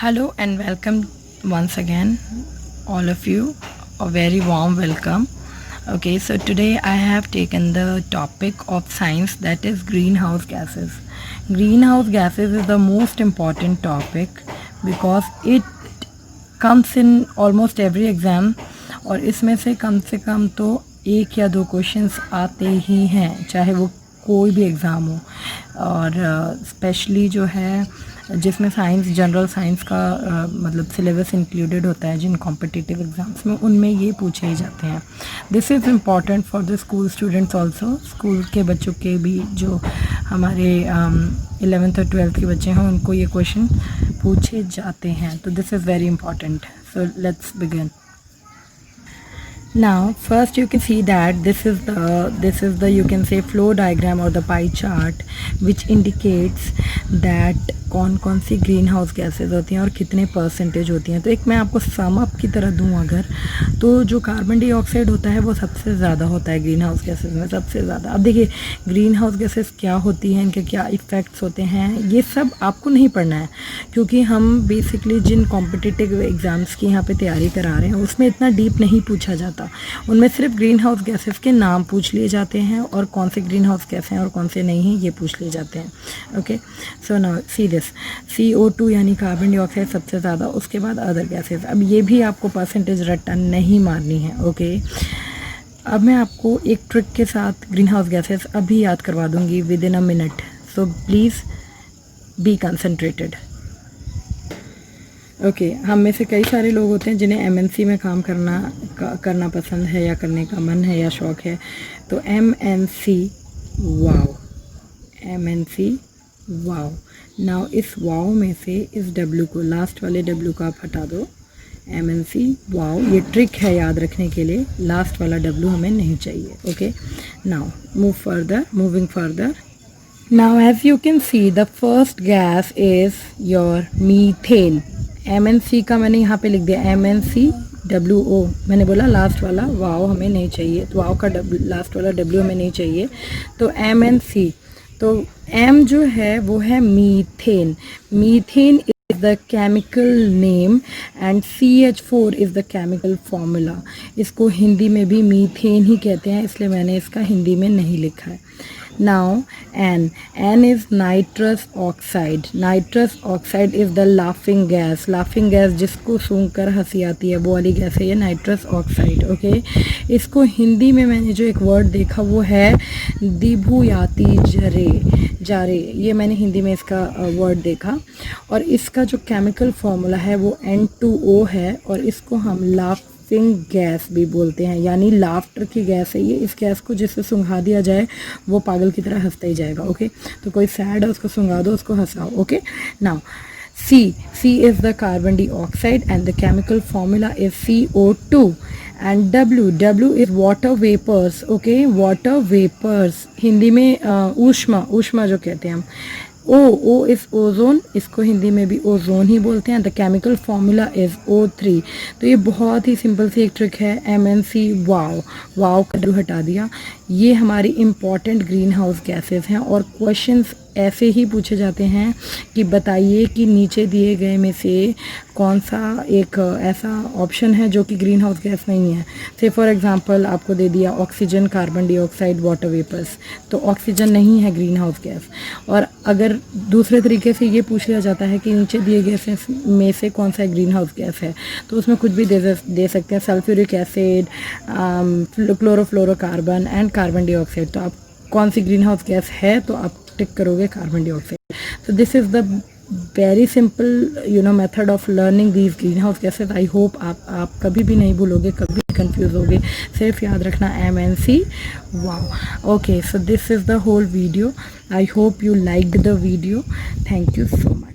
Hello and welcome once again, all of you. A very warm welcome. Okay, so today I have taken the topic of science, that is greenhouse gases. Greenhouse gases is the most important topic because it comes in almost every exam और इसमें से कम तो एक या दो questions आते ही हैं, चाहे वो कोई भी एग्ज़ाम हो। और स्पेशली जो है जिसमें साइंस, जनरल साइंस का मतलब सिलेबस इंक्लूडेड होता है जिन कॉम्पिटिटिव एग्ज़ाम्स में, उनमें ये पूछे ही जाते हैं। This is important for the school students also. School के बच्चों के भी जो हमारे 11th और 12th के बच्चे हैं उनको ये क्वेश्चन पूछे जाते हैं, तो this is very important. So let's begin. Now first you can see that this is the you can say flow diagram or the pie chart which indicates that कौन सी ग्रीन हाउस गैसेज होती हैं और कितने percentage होती हैं। तो एक मैं आपको सम अप की तरह दूं अगर, तो जो कार्बन डाइऑक्साइड होता है वो सबसे ज़्यादा होता है ग्रीन हाउस गैसेज में, सबसे ज़्यादा। अब देखिए ग्रीन हाउस गैसेज क्या होती हैं, इनके क्या इफ़ेक्ट्स होते हैं, ये सब आपको नहीं पढ़ना है क्योंकि हम बेसिकली जिन कॉम्पिटिटिव एग्ज़ाम्स की यहाँ पर तैयारी करा रहे हैं उसमें इतना डीप नहीं पूछा जाता। उनमें सिर्फ ग्रीन हाउस गैसेस के नाम पूछ लिए जाते हैं और कौन से ग्रीन हाउस गैस हैं और कौन से नहीं हैं ये पूछ लिए जाते हैं। Okay, so now see this, CO2 यानी कार्बन डाइऑक्साइड सबसे ज़्यादा, उसके बाद अदर गैसेस। अब ये भी आपको परसेंटेज रट्टा नहीं मारनी है। ओके, अब मैं आपको एक ट्रिक के साथ ग्रीन हाउस गैसेस अभी याद करवा दूंगी with in a minute, so please be concentrated. Okay, हम में से कई सारे लोग होते हैं जिन्हें MNC में काम करना पसंद है या करने का मन है या शौक़ है। तो MNC wow, MNC wow. Now इस वाओ में से इस W को, लास्ट वाले W को आप हटा दो। MNC वाओ, ये ट्रिक है याद रखने के लिए, लास्ट वाला W हमें नहीं चाहिए। Okay, now moving further. Now as you can see the first gas is your methane। MNC का मैंने यहाँ पे लिख दिया MNC WO, मैंने बोला लास्ट वाला वाओ हमें नहीं चाहिए, तो वाओ का लास्ट वाला W हमें नहीं चाहिए, तो MNC। तो M जो है वो है methane. Methane is the chemical name and CH4 is the chemical formula. इसको हिंदी में भी मीथेन ही कहते हैं, इसलिए मैंने इसका हिंदी में नहीं लिखा है। Now N is nitrous oxide। Nitrous oxide is the laughing gas। laughing gas जिसको सूंघकर हंसी आती है वो वाली गैस है ये nitrous oxide। ओके, इसको हिंदी में मैंने जो एक वर्ड देखा वो है दिभुयाती जारे, ये मैंने हिंदी में इसका वर्ड देखा। और इसका जो केमिकल फॉर्मूला है वो N2O है और इसको हम लाफिंग गैस भी बोलते हैं, यानी लाफ्टर की गैस है ये। इस गैस को जिससे सुंघा दिया जाए वो पागल की तरह हंसता ही जाएगा। ओके, तो कोई सैड है उसको सुंघा दो, उसको हंसाओ। Okay, now C is the carbon dioxide and the chemical formula is CO2 and W is water vapors। Okay, water vapours Hindi में ऊष्मा जो कहते हैं हम। O इज़ ओजोन, इसको हिंदी में भी ओजोन ही बोलते हैं। The chemical formula is O3। तो ये बहुत ही सिंपल सी एक ट्रिक है। MNC वाओ का W हटा दिया। ये हमारी इम्पॉर्टेंट ग्रीन हाउस गैसेज हैं और क्वेश्चंस ऐसे ही पूछे जाते हैं कि बताइए कि नीचे दिए गए में से कौन सा एक ऐसा ऑप्शन है जो कि ग्रीन हाउस गैस नहीं है। से फॉर एग्जांपल आपको दे दिया oxygen, carbon dioxide, water vapours, तो ऑक्सीजन नहीं है ग्रीन हाउस गैस। और अगर दूसरे तरीके से ये पूछ लिया जाता है कि नीचे दिए गए में से कौन सा ग्रीन हाउस गैस है, तो उसमें कुछ भी दे सकते हैं, sulphuric acid, chlorofluorocarbon and carbon dioxide. तो आप कौन सी ग्रीन हाउस गैस है तो आप टिक करोगे कार्बन डाइऑक्साइड। तो this is the very simple method of learning these green house gases. I hope आप कभी भी नहीं भूलोगे, कभी कंफ्यूज होगे, सिर्फ याद रखना MNC wow. Okay, so this is the whole video. I hope you liked the video. Thank you so much.